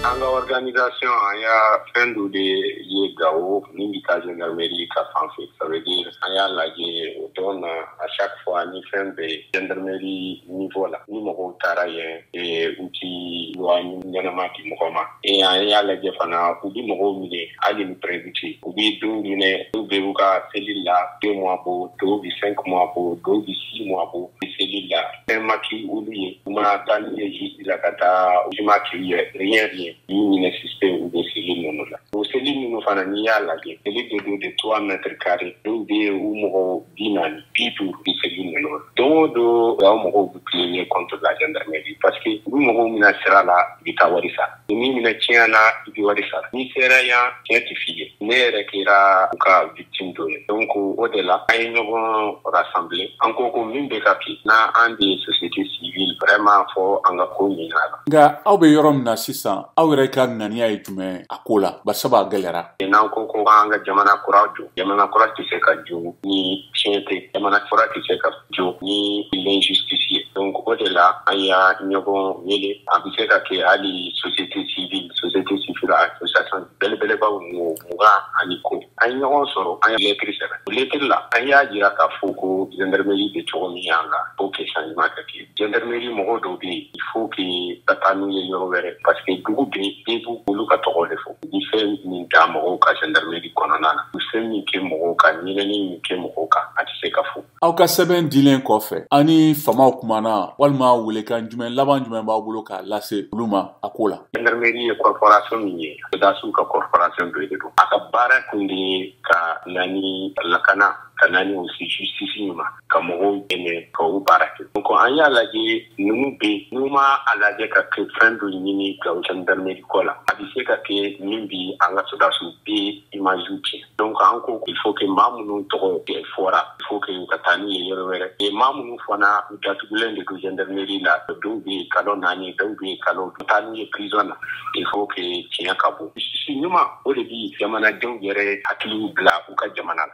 An ka organisation an y'a fɛn dɔ de ye Gao min bɛ taa gendarmerie ka fan fɛ. Ça veut dire an y'a lajɛ o don na à chaque fois ni fɛn bɛ gendarmerie niveau la ni mɔgɔw taara yen u ti loi ɲɛnama di mɔgɔ ma. An y'a lajɛ fana u bɛ mɔgɔw minɛ hali ni prévu tɛ. U bɛ dɔw minɛ dɔw bɛ u ka cellule la 2 mois bɔ dɔw bɛ 5 mois bɔ dɔw bɛ 6 mois bɔ cellule la. Fɛn ma k'i olu ye u mana taa ni ye juge la ka taa u ma k'i ye rien y'u minɛ système u bɛ cellule ninnu la. O cellule ninnu fana n'i y'a lajɛ cellule de don de 3 mètres carrés dɔw bɛ yen u mɔgɔ 40 50 bɛ cellule ninnu la. Don o don aw mɔgɔw bɛ plaigner contre la gendarmerie parce que u mɔgɔw mina sira la i bɛ taa wari sara. Ni min minɛ tiɲɛ na i bɛ wari sara. N'i sera yan tiɲɛ tɛ f'i ye. Ne yɛrɛ kɛra u ka victime dɔ ye. Donc o de la an ye ɲɔgɔn rassembler an ko min bɛ ka kɛ n'a an de société civile vraiment fɔ an ka ko ɲin'a la. Nka aw bɛ yɔrɔ min na sisan aw yɛrɛ ka ŋaniya ye jumɛn a ko la barisa a gɛlɛyara. N'an ko an ka jamana kura jɔ jamana kura tɛ se ka jɔ ni tiɲɛ tɛ jamana kura tɛ se ka jɔ ni l'injustice ye. Donc o de la an y'a ɲɔgɔn wele a bɛ se ka kɛ hali société civile association belebelebaw 20 ani ko an ye ɲɔgɔn sɔrɔ an ye lettre sɛbɛn. O lettre la an y'a jira k'a fɔ ko gendarmerie bɛ cogo min y'an la faut que changement ka kɛ. Gendarmerie mɔgɔw dɔw bɛ yen il faut que ka taa n'u ye yɔrɔ wɛrɛ parce que dugu bɛ yen olu ka tɔgɔ de fɔ. Ni fɛn min da mɔgɔw ka gendarmerie kɔnɔna na ni fɛn min kɛ mɔgɔw kan ɲinɛni min kɛ mɔgɔw kan a tɛ se ka fɔ. Aw ka sɛbɛn dilen kɔfɛ aw ni famaw kumana walima welekan jumɛn laban jumɛn b'aw bolo k'a lase olu ma a ko la. Gendarmerie ye corporation min ye sodasiw ka corporation dɔ de don. A ka baara kun de ye ka na ni lakana ka na ni aussi justice ma ka mɔgɔw dɛmɛ ka u baara kɛ. Donc an y'a lajɛ ninnu bɛ n'u ma a lajɛ ka kɛ fɛn dɔ ɲini Gao gendarmerie ko la a bɛ se ka kɛ min bi an ka sodasiw bɛ image tiɲɛ. Donc an ko il faut que maa minnu tɔgɔ fɔra il faut que ka taa n'u ye yɔrɔ wɛrɛ. Maa minnu fana u datugulen de don gendarmerie la dɔw bɛ yen kalo 4 dɔw bɛ yen kalo taa n'u ye prison na il faut que tiɲɛ ka bɔ. Justice ɲuman o de bi jamanadenw yɛrɛ hakiliw bila u ka jamana la.